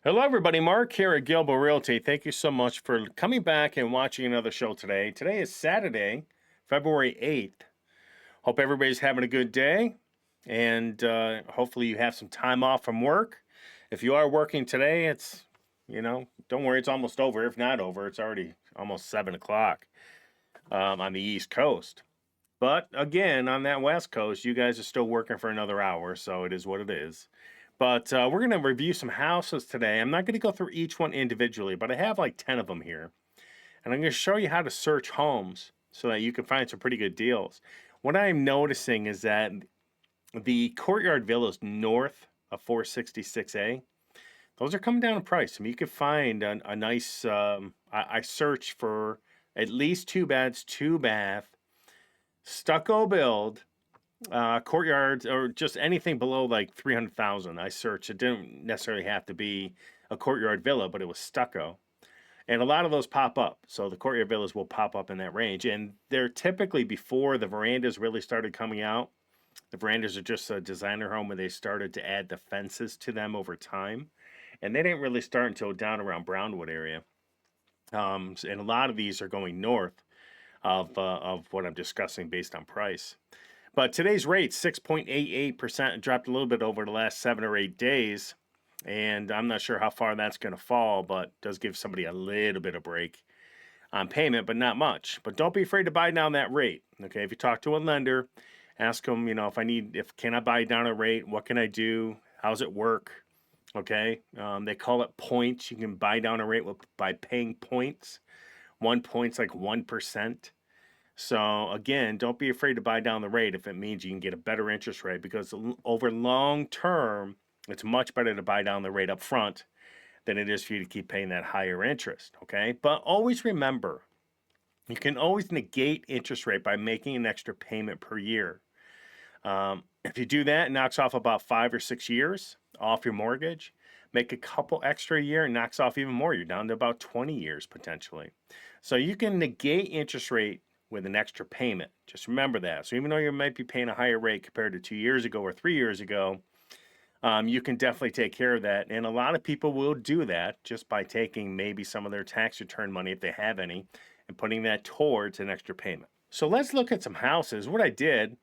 Hello, everybody. Mark here at Gilbo Realty. Thank you so much for coming back and watching another show today. Today is Saturday, February 8th. Hope everybody's having a good day, and hopefully you have some time off from work. If you are working today, don't worry, it's almost over. If not over, it's already almost 7 o'clock on the East Coast. But again, on that West Coast, you guys are still working for another hour, so it is what it is. But we're going to review some houses today. I'm not going to go through each one individually, but I have like 10 of them here. And I'm going to show you how to search homes so that you can find some pretty good deals. What I'm noticing is that the Courtyard Villas north of 466A, those are coming down in price. I mean, you could find a nice, I searched for at least 2 beds, 2 bath, stucco build, courtyards, or just anything below like 300,000. I searched. It didn't necessarily have to be a courtyard villa, but it was stucco, and a lot of those pop up. So the courtyard villas will pop up in that range, and they're typically before the verandas really started coming out. The verandas are just a designer home where they started to add the fences to them over time, and they didn't really start until down around Brownwood area. And a lot of these are going north of what I'm discussing based on price. But today's rate, 6.88%, dropped a little bit over the last 7 or 8 days. And I'm not sure how far that's going to fall, but does give somebody a little bit of break on payment, but not much. But don't be afraid to buy down that rate. Okay, if you talk to a lender, ask them, can I buy down a rate? What can I do? How's it work? Okay, they call it points. You can buy down a rate by paying points. 1 point's like 1%. So again, don't be afraid to buy down the rate if it means you can get a better interest rate, because over long term, it's much better to buy down the rate up front than it is for you to keep paying that higher interest. Okay, but always remember, you can always negate interest rate by making an extra payment per year. If you do that, it knocks off about 5 or 6 years off your mortgage. Make a couple extra a year, and knocks off even more. You're down to about 20 years potentially. So you can negate interest rate with an extra payment. Just remember that. So even though you might be paying a higher rate compared to 2 years ago or 3 years ago, you can definitely take care of that. And a lot of people will do that just by taking maybe some of their tax return money, if they have any, and putting that towards an extra payment. So let's look at some houses. What I did,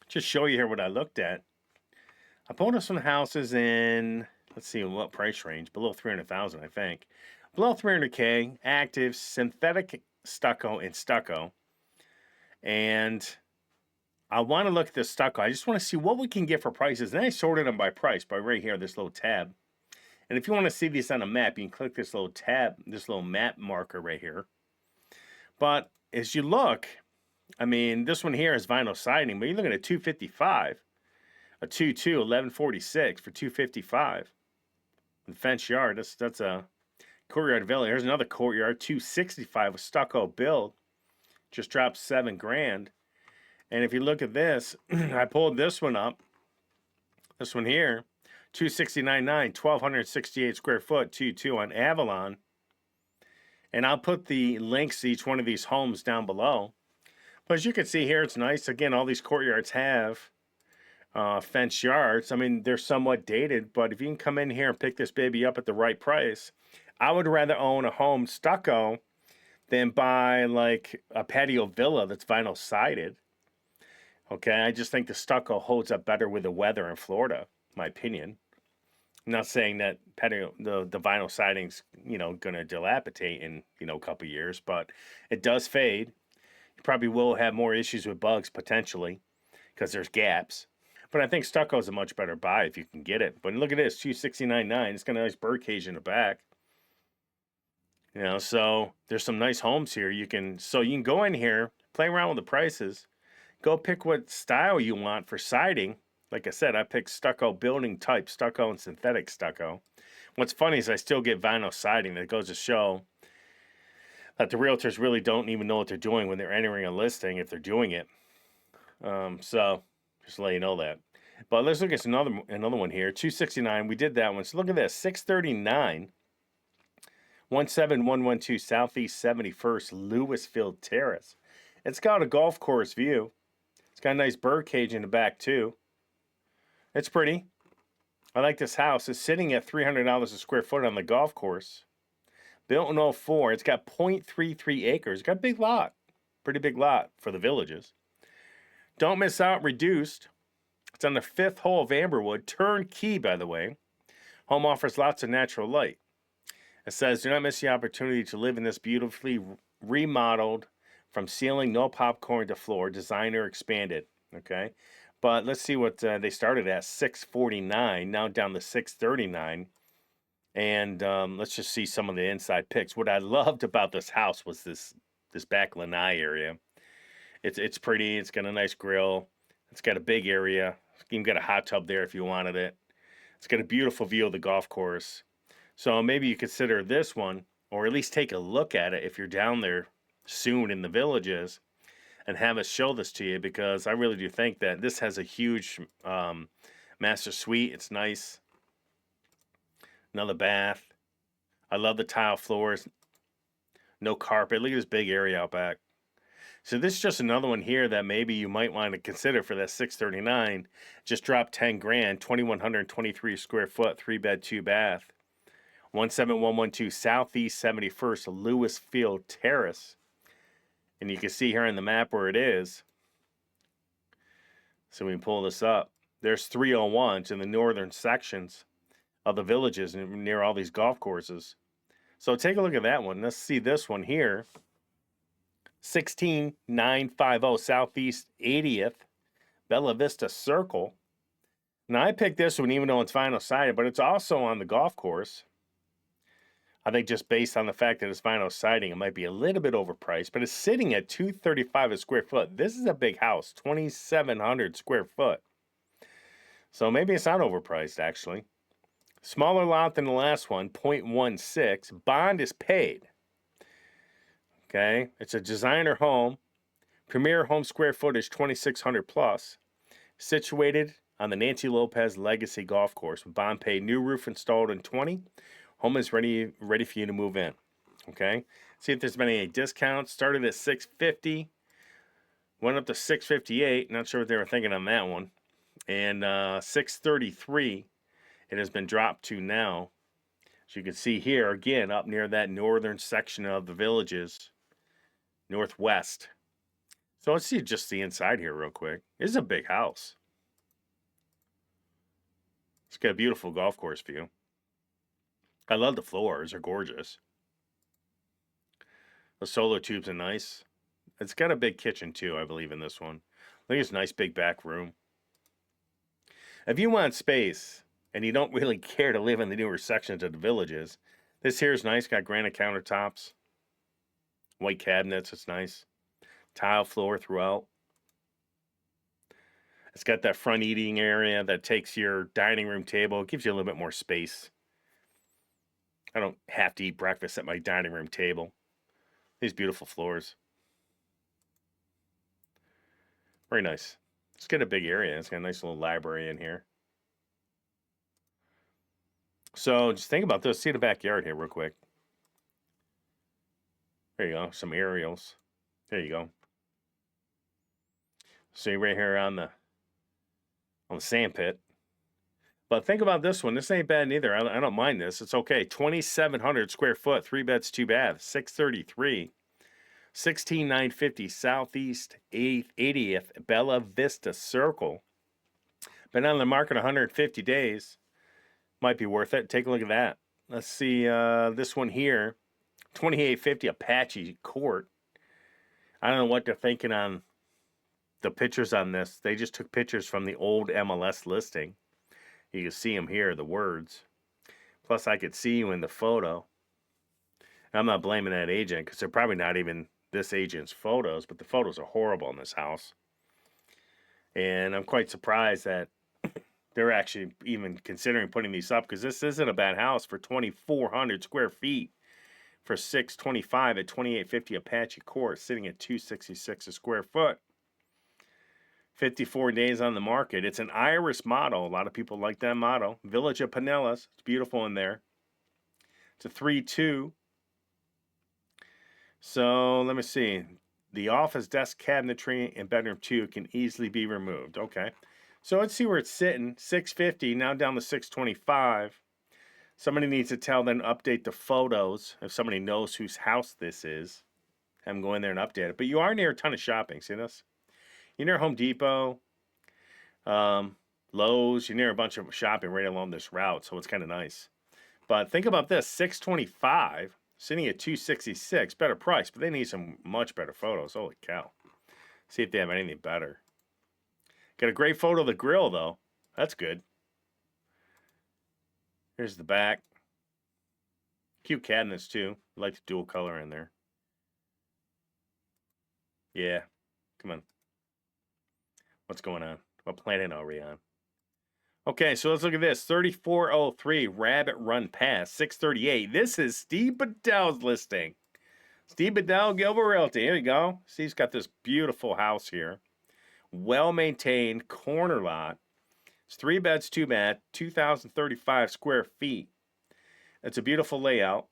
just show you here what I looked at. I pulled up some houses in, let's see what price range, below 300,000, I think. Below 300K, active, synthetic stucco and stucco. And I want to look at the stucco. I just want to see what we can get for prices. And I sorted them by price by right here, this little tab. And if you want to see this on a map, you can click this little tab, this little map marker right here. But as you look, I mean, this one here is vinyl siding, but you're looking at 255, a 2.2, 1146 for 255. And fence yard, that's a courtyard villa. Here's another courtyard, 265 with stucco build. Just dropped $7,000. And if you look at this, I pulled this one up. This one here, 269.9, 1,268 square foot, 2.2 on Avalon. And I'll put the links to each one of these homes down below. But as you can see here, it's nice. Again, all these courtyards have fenced yards. I mean, they're somewhat dated, but if you can come in here and pick this baby up at the right price, I would rather own a home stucco than buy like a patio villa that's vinyl sided. Okay, I just think the stucco holds up better with the weather in Florida, my opinion. I'm not saying that the vinyl siding's, going to dilapidate in, a couple years, but it does fade. You probably will have more issues with bugs potentially because there's gaps. But I think stucco is a much better buy if you can get it. But look at this, 269.9. It's got a nice bird cage in the back. So there's some nice homes here. You can go in here, play around with the prices, go pick what style you want for siding. Like I said, I picked stucco building type, stucco and synthetic stucco. What's funny is I still get vinyl siding. That goes to show that the realtors really don't even know what they're doing when they're entering a listing, if they're doing it. So just to let you know that. But let's look at another one here, 269. We did that one. So look at this, 639. 17112 Southeast 71st Lewisfield Terrace. It's got a golf course view. It's got a nice bird cage in the back too. It's pretty. I like this house. It's sitting at $300 a square foot on the golf course. Built in '04. It's got 0.33 acres. It's got a big lot. Pretty big lot for the Villages. Don't miss out. Reduced. It's on the 5th hole of Amberwood. Turnkey, by the way. Home offers lots of natural light. It says, do not miss the opportunity to live in this beautifully remodeled, from ceiling, no popcorn to floor, designer expanded. Okay. But let's see what they started at, $649, now down to $639. And let's just see some of the inside pics. What I loved about this house was this back lanai area. It's pretty. It's got a nice grill. It's got a big area. You can get a hot tub there if you wanted it. It's got a beautiful view of the golf course. So maybe you consider this one, or at least take a look at it if you're down there soon in the Villages, and have us show this to you, because I really do think that this has a huge master suite. It's nice. Another bath. I love the tile floors. No carpet. Look at this big area out back. So this is just another one here that maybe you might want to consider for that $639. Just dropped 10 grand, 2,123 square foot, 3-bed, 2-bath. 17112 Southeast 71st Lewisfield Terrace. And you can see here on the map where it is. So we can pull this up. There's 301s in the northern sections of the Villages near all these golf courses. So take a look at that one. Let's see this one here. 16950 Southeast 80th Bella Vista Circle. Now I picked this one even though it's vinyl sided, but it's also on the golf course. I think just based on the fact that it's vinyl siding, it might be a little bit overpriced, but it's sitting at $235 a square foot. This is a big house, 2,700 square foot. So maybe it's not overpriced, actually. Smaller lot than the last one, 0.16. Bond is paid. Okay, it's a designer home. Premier home square footage, 2,600 plus. Situated on the Nancy Lopez Legacy Golf Course. Bond paid. New roof installed in 20. Home is ready for you to move in. Okay. See if there's been any discounts. Started at $650. Went up to $658. Not sure what they were thinking on that one. And $633. It has been dropped to now. As you can see here, again, up near that northern section of the Villages. Northwest. So let's see just the inside here real quick. This is a big house. It's got a beautiful golf course view. I love the floors. They're gorgeous. The solar tubes are nice. It's got a big kitchen too, I believe, in this one. I think it's a nice big back room. If you want space and you don't really care to live in the newer sections of the Villages, this here is nice. Got granite countertops. White cabinets. It's nice. Tile floor throughout. It's got that front eating area that takes your dining room table. It gives you a little bit more space. I don't have to eat breakfast at my dining room table. These beautiful floors. Very nice. It's got a big area. It's got a nice little library in here. So just think about this. See the backyard here real quick. There you go. Some aerials. There you go. See right here on the sand pit. But think about this one. This ain't bad neither. I don't mind this. It's okay. 2,700 square foot, 3 beds, 2 baths, 633. 16950 Southeast 80th Bella Vista Circle. Been on the market 150 days. Might be worth it. Take a look at that. Let's see this one here. 2850 Apache Court. I don't know what they're thinking on the pictures on this. They just took pictures from the old MLS listing. You can see them here, the words. Plus, I could see you in the photo. I'm not blaming that agent because they're probably not even this agent's photos, but the photos are horrible in this house. And I'm quite surprised that they're actually even considering putting these up, because this isn't a bad house for 2,400 square feet for $625 at 2850 Apache Court, sitting at $266 a square foot. 54 days on the market. It's an Iris model. A lot of people like that model. Village of Pinellas. It's beautiful in there. It's a 3-2. So let me see. The office desk cabinetry in bedroom 2 can easily be removed. Okay. So let's see where it's sitting. 650, now down to 625. Somebody needs to tell them update the photos. If somebody knows whose house this is, have them go in there and update it. But you are near a ton of shopping. See this? You're near Home Depot, Lowe's. You're near a bunch of shopping right along this route, so it's kind of nice. But think about this, 625, sitting at 266, better price, but they need some much better photos. Holy cow. See if they have anything better. Got a great photo of the grill, though. That's good. Here's the back. Cute cabinets, too. I like the dual color in there. Yeah. Come on. What's going on? What planet are we on? Okay, so let's look at this. 3403 Rabbit Run Pass, 638. This is Steve Bedell's listing. Steve Bedell, Gilbo Realty. Here you go. Steve's got this beautiful house here. Well-maintained corner lot. It's 3 beds, 2 bath, 2,035 square feet. It's a beautiful layout.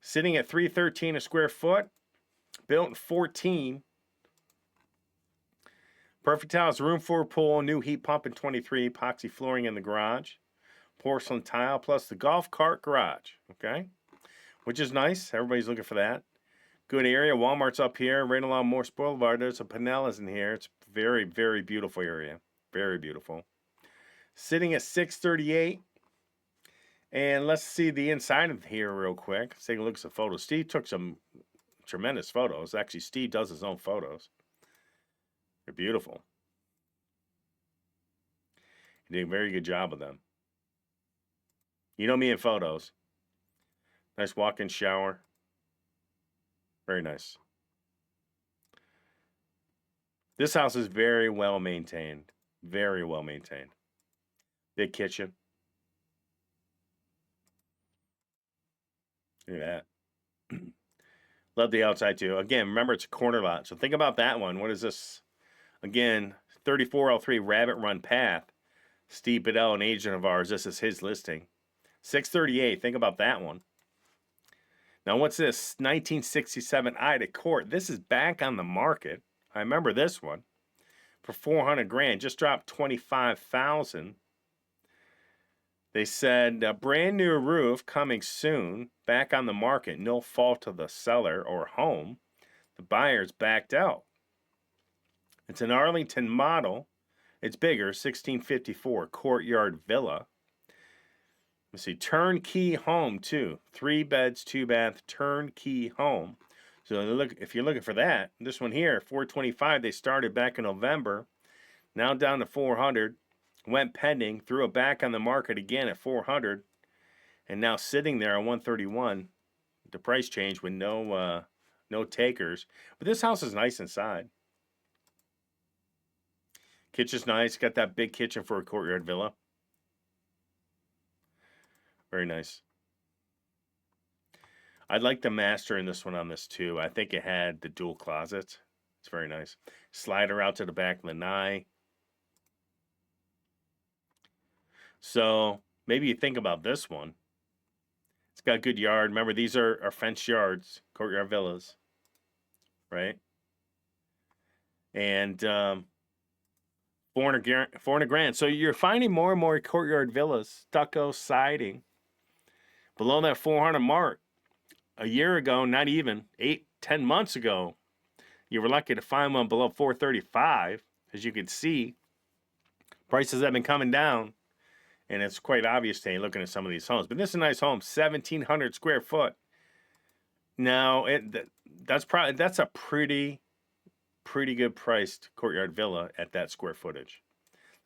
Sitting at $313 a square foot. Built in 14. Perfect house, room for a pool, new heat pump in 23, epoxy flooring in the garage, porcelain tile, plus the golf cart garage, okay? Which is nice. Everybody's looking for that. Good area. Walmart's up here, right along Morse Boulevard. There's a Pinellas in here. It's a very, very beautiful area. Very beautiful. Sitting at 638. And let's see the inside of here real quick. Let's take a look at some photos. Steve took some tremendous photos. Actually, Steve does his own photos. They're beautiful. He did a very good job of them. You know me in photos. Nice walk-in shower. Very nice. This house is very well maintained. Very well maintained. Big kitchen. Look at that. Love the outside too. Again, remember it's a corner lot. So think about that one. What is this? Again, 3403 Rabbit Run Path. Steve Bedell, an agent of ours. This is his listing. 638. Think about that one. Now, what's this? 1967 Ida Court. This is back on the market. I remember this one. For 400 grand. Just dropped 25,000. They said a brand new roof coming soon. Back on the market. No fault of the seller or home. The buyer's backed out. It's an Arlington model. It's bigger, 1654 courtyard villa. Let's see, turnkey home too. 3 beds, 2 bath, turnkey home. So look, if you're looking for that, this one here, 425. They started back in November. Now down to 400. Went pending, threw it back on the market again at 400, and now sitting there on 131. The price change with no takers. But this house is nice inside. Kitchen's nice. Got that big kitchen for a courtyard villa. Very nice. I like the master in this one on this too. I think it had the dual closets. It's very nice. Slider out to the back lanai. So maybe you think about this one. It's got a good yard. Remember, these are fenced yards, courtyard villas, right? And 400 grand. So you're finding more and more courtyard villas, stucco siding, below that 400 mark. A year ago, not even 8-10 months ago, you were lucky to find one below 435. As you can see, prices have been coming down, and it's quite obvious today looking at some of these homes. But this is a nice home, 1,700 square foot. Now that's a pretty good priced courtyard villa at that square footage.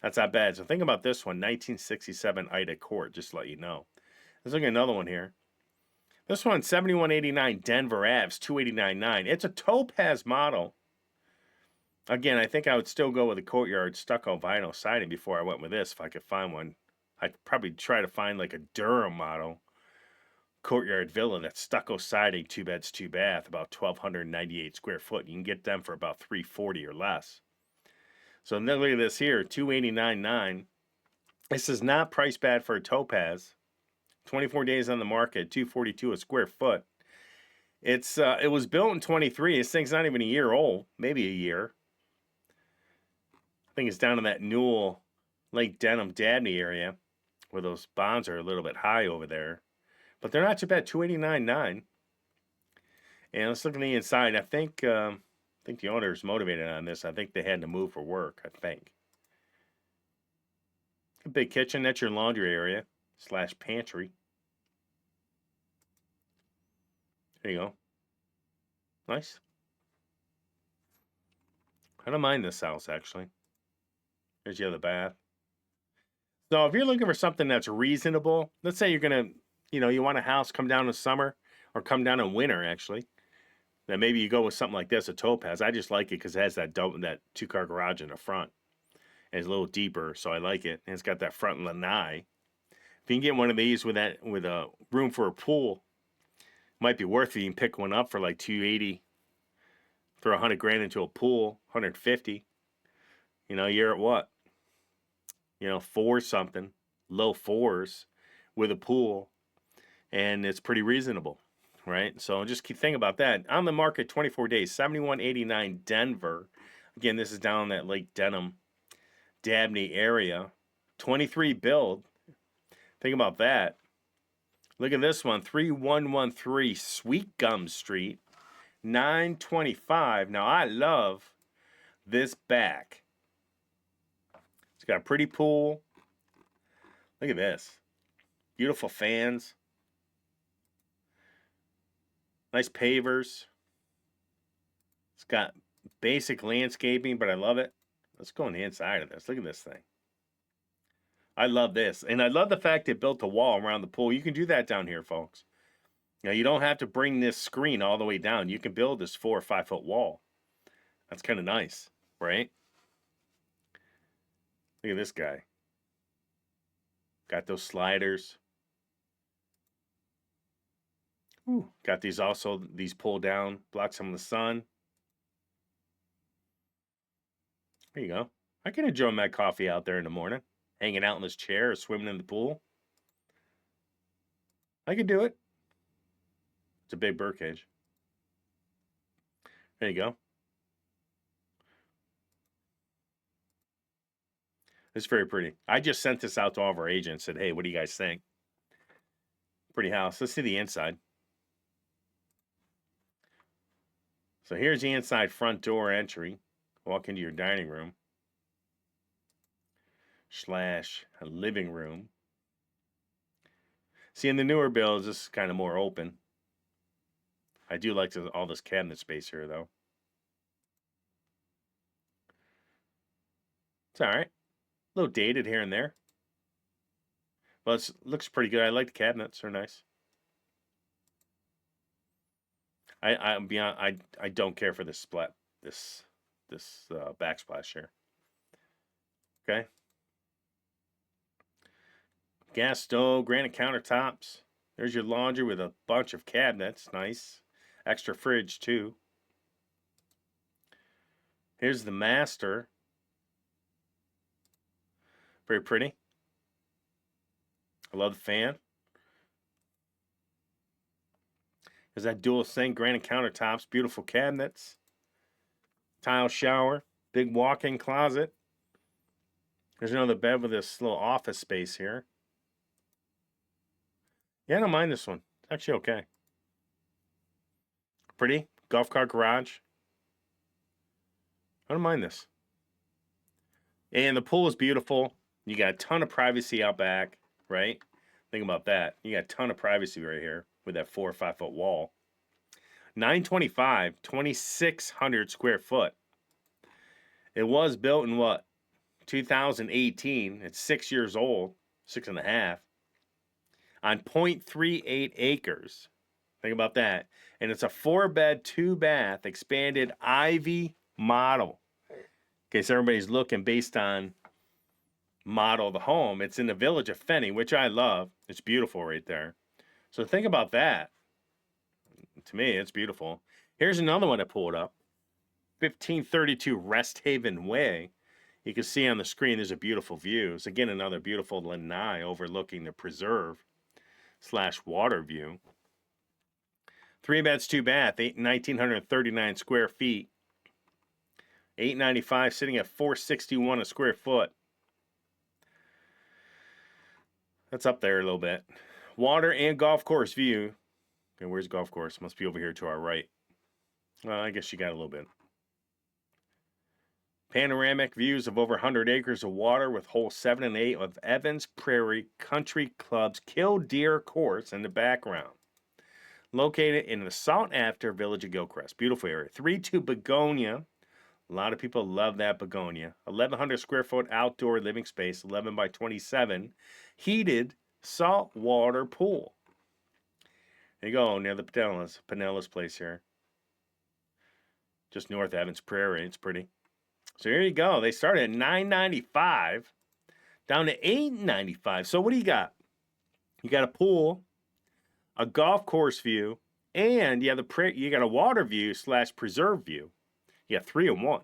That's not bad. So think about this one, 1967 Ida Court, just to let you know. Let's look at another one here. This one, 7189 Denver Ave, 289.9. It's a topaz model. Again, I think I would still go with the courtyard stucco vinyl siding before I went with this if I could find one. I'd probably try to find like a Durham model courtyard villa that's stucco siding, 2 beds, 2 bath, about 1,298 square foot. You can get them for about $340 or less. So then look at this here, 289.9. This is not price bad for a topaz. 24 days on the market, $242 a square foot. It was built in 23. This thing's not even a year old, maybe a year. I think it's down in that Newell, Lake Denham, Dabney area where those bonds are a little bit high over there. But they're not too bad, 289.9. And let's look at the inside. I think the owner's motivated on this. I think they had to move for work, I think. A big kitchen, that's your laundry area / pantry. There you go. Nice. I don't mind this house, actually. There's the other bath. So if you're looking for something that's reasonable, let's say you're going to, you want a house come down in summer or come down in winter, actually. Then maybe you go with something like this, a Topaz. I just like it because it has that two-car garage in the front. And it's a little deeper, so I like it. And it's got that front lanai. If you can get one of these with a room for a pool, might be worth it. You can pick one up for like $280. Throw $100,000 into a pool, $150. You're at what? 4 something, low 4s with a pool, and it's pretty reasonable, right? So just keep thinking about that. On the market 24 days, 7189 Denver. Again, this is down that Lake Denham, Dabney area. 23 build. Think about that. Look at this one, 3113 Sweet Gum Street, 925. Now I love this back. It's got a pretty pool. Look at this. Beautiful fans. Nice pavers. It's got basic landscaping, but I love it. Let's go on the inside of this. Look at this thing. I love this. And I love the fact they built a wall around the pool. You can do that down here, folks. You don't have to bring this screen all the way down. You can build this 4 or 5 foot wall. That's kind of nice, right? Look at this guy. Got those sliders. Ooh, got these pull down, block some of the sun. There you go. I can enjoy my coffee out there in the morning, hanging out in this chair or swimming in the pool. I can do it. It's a big birdcage. There you go. It's very pretty. I just sent this out to all of our agents. Said, hey, what do you guys think? Pretty house. Let's see the inside. So here's the inside front door entry. Walk into your dining room / a living room. See, in the newer builds, this is kind of more open. I do like all this cabinet space here, though. It's all right. A little dated here and there. But it looks pretty good. I like the cabinets. They're nice. I don't care for this backsplash here. Okay. Gas stove, granite countertops. There's your laundry with a bunch of cabinets. Nice. Extra fridge, too. Here's the master. Very pretty. I love the fan. There's that dual sink, granite countertops, beautiful cabinets. Tile shower, big walk-in closet. There's another bed with this little office space here. Yeah, I don't mind this one. It's actually okay. Pretty. Golf cart garage. I don't mind this. And the pool is beautiful. You got a ton of privacy out back, right? Think about that. You got a ton of privacy right here with that 4 or 5 foot wall. 925, 2,600 square foot. It was built in what? 2018. It's 6 years old, 6.5. On 0.38 acres. Think about that. And it's a 4-bed, 2-bath, expanded Ivy model. In case everybody's looking based on model of the home. It's in the village of Fenny, which I love. It's beautiful right there. So think about that. To me, it's beautiful. Here's another one I pulled up. 1532 Rest Haven Way. You can see on the screen there's a beautiful view. It's again another beautiful lanai overlooking the preserve / water view. 3 beds, 2 bath, 1,939 square feet. $895, sitting at $461 a square foot. That's up there a little bit. Water and golf course view. Okay, where's golf course? Must be over here to our right. Well, I guess you got a little bit. Panoramic views of over 100 acres of water with holes 7 and 8 of Evans Prairie Country Club's Killdeer Course in the background. Located in the sought after village of Gilcrest. Beautiful area. 3-2 Begonia. A lot of people love that Begonia. 1,100 square foot outdoor living space, 11 by 27. Heated saltwater pool. There you go, near the Pinellas place here. Just north of Evans Prairie. It's pretty. So here you go. They started at $995 down to $895. So what do you got? You got a pool, a golf course view, and you got a water view / preserve view. You got 3 in 1.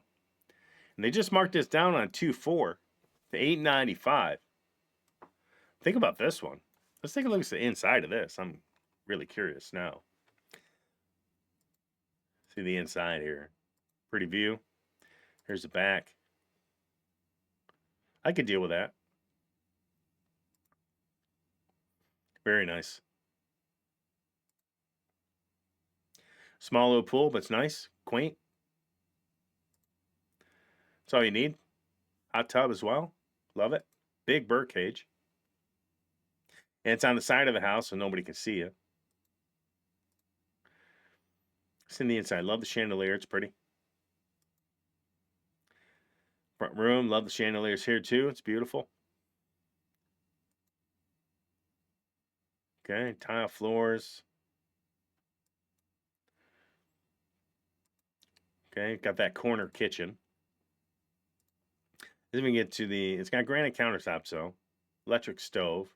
And they just marked this down on 2-4 to $895. Think about this one. Let's take a look at the inside of this. I'm really curious now. See the inside here. Pretty view. Here's the back. I could deal with that. Very nice. Small little pool, but it's nice, quaint. That's all you need. Hot tub as well. Love it. Big bird cage. And it's on the side of the house so nobody can see you. It's in the inside. Love the chandelier. It's pretty. Front room. Love the chandeliers here too. It's beautiful. Okay. Tile floors. Okay. Got that corner kitchen. Then we get to it's got granite countertops, so electric stove.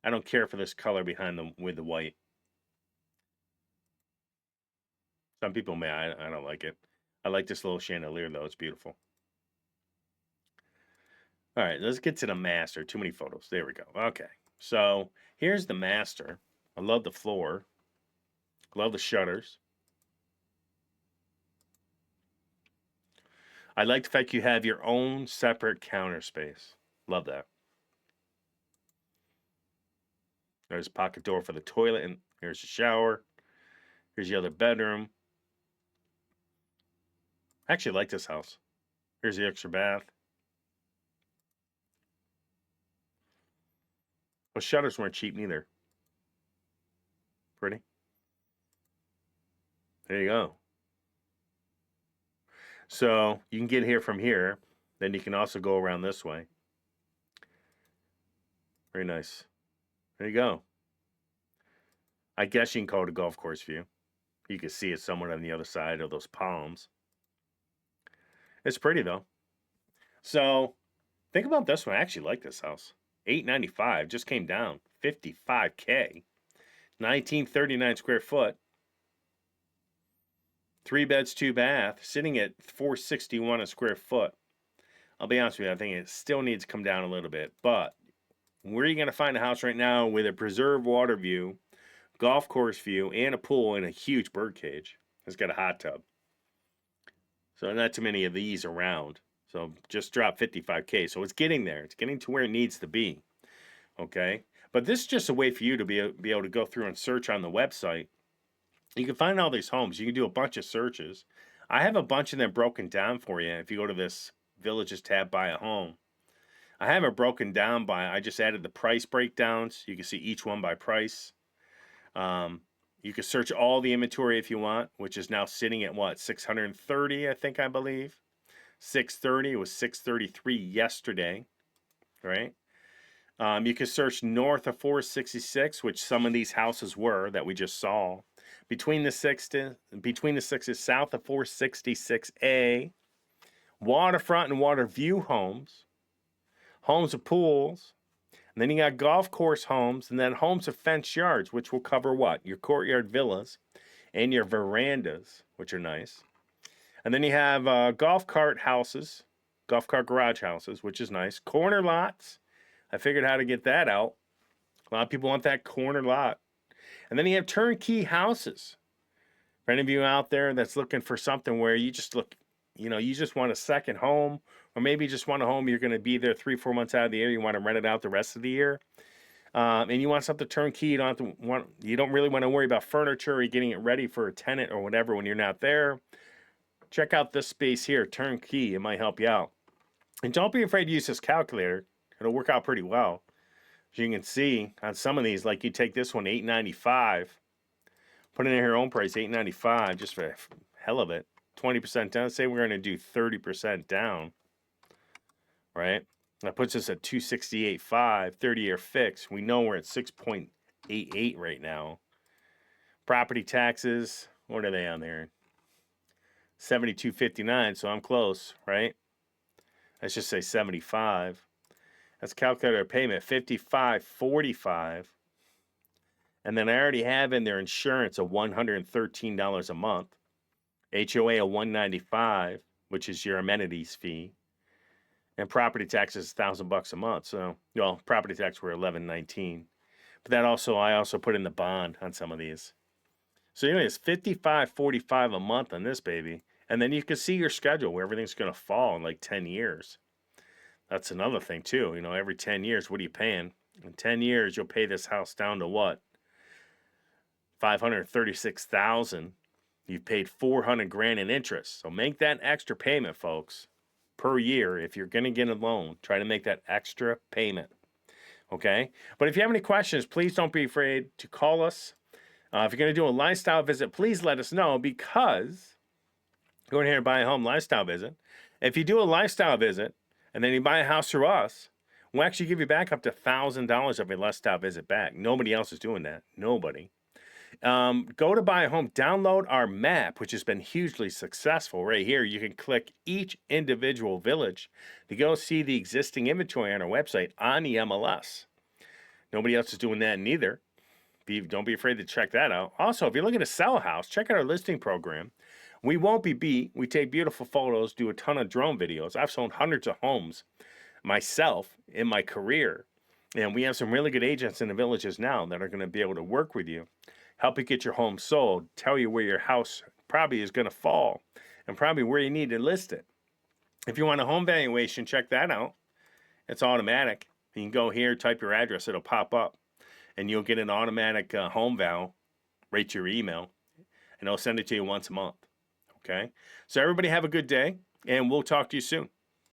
I don't care for this color behind them with the white. Some people may. I don't like it. I like this little chandelier though. It's beautiful. All right, let's get to the master. Too many photos. There we go. Okay, so here's the master. I love the floor. Love the shutters. I like the fact you have your own separate counter space. Love that. There's a pocket door for the toilet, and here's the shower. Here's the other bedroom. I actually like this house. Here's the extra bath. Well, shutters weren't cheap neither. Pretty. There you go. So you can get here from here. Then you can also go around this way. Very nice. There you go. I guess you can call it a golf course view. You can see it somewhere on the other side of those palms. It's pretty though. So think about this one. I actually like this house. $895 just came down. $55K. 1939 square foot. 3 beds, 2 bath, sitting at $461 a square foot. I'll be honest with you, I think it still needs to come down a little bit. But where are you going to find a house right now with a preserved water view, golf course view, and a pool and a huge bird cage? It's got a hot tub. So not too many of these around. So just drop $55K. So it's getting there. It's getting to where it needs to be. Okay? But this is just a way for you to be able to go through and search on the website. You can find all these homes. You can do a bunch of searches. I have a bunch of them broken down for you. If you go to this Villages tab, buy a home. I have it broken down by, I just added the price breakdowns. You can see each one by price. You can search all the inventory if you want, which is now sitting at what, 630, I believe. 630, it was 633 yesterday, right? You can search north of 466, which some of these houses were that we just saw. Between the sixes, south of 466A, waterfront and water view homes, homes with pools, and then you got golf course homes, and then homes with fenced yards, which will cover what? Your courtyard villas and your verandas, which are nice. And then you have golf cart houses, golf cart garage houses, which is nice. Corner lots. I figured how to get that out. A lot of people want that corner lot. And then you have turnkey houses. For any of you out there that's looking for something where you just look, you just want a second home, or maybe just want a home you're going to be there 3-4 months out of the year. You want to rent it out the rest of the year, and you want something turnkey. You don't really want to worry about furniture or getting it ready for a tenant or whatever when you're not there. Check out this space here, turnkey. It might help you out. And don't be afraid to use this calculator. It'll work out pretty well. As you can see on some of these, like you take this one, $895. Put in your own price, $895, just for the hell of it. 20% down. Say we're going to do 30% down, right? That puts us at $268.5, 30-year fix. We know we're at 6.88 right now. Property taxes, what are they on there? $72.59, so I'm close, right? Let's just say 75. Let's calculate our payment, $55.45. And then I already have in there insurance of $113 a month, HOA of $195, which is your amenities fee, and property taxes $1,000 a month. So, well, property tax were $11.19, but I also put in the bond on some of these. So anyway, it's $55.45 a month on this baby, and then you can see your schedule where everything's going to fall in like 10 years. That's another thing too. Every 10 years, what are you paying? In 10 years, you'll pay this house down to what? $536,000. You've paid $400,000 in interest. So make that extra payment, folks, per year. If you're going to get a loan, try to make that extra payment. Okay? But if you have any questions, please don't be afraid to call us. If you're going to do a lifestyle visit, please let us know, because go in here and buy a home lifestyle visit. If you do a lifestyle visit and then you buy a house through us, we'll actually give you back up to $1,000 of your lifestyle visit back. Nobody else is doing that. Nobody. Go to buy a home, download our map, which has been hugely successful. Right here, you can click each individual village to go see the existing inventory on our website on the MLS. Nobody else is doing that neither. Don't be afraid to check that out. Also, if you're looking to sell a house, check out our listing program. We won't be beat. We take beautiful photos, do a ton of drone videos. I've sold hundreds of homes myself in my career. And we have some really good agents in the villages now that are going to be able to work with you, help you get your home sold, tell you where your house probably is going to fall, and probably where you need to list it. If you want a home valuation, check that out. It's automatic. You can go here, type your address, it'll pop up, and you'll get an automatic home val right to your email, and they'll send it to you once a month. Okay? So everybody have a good day, and we'll talk to you soon.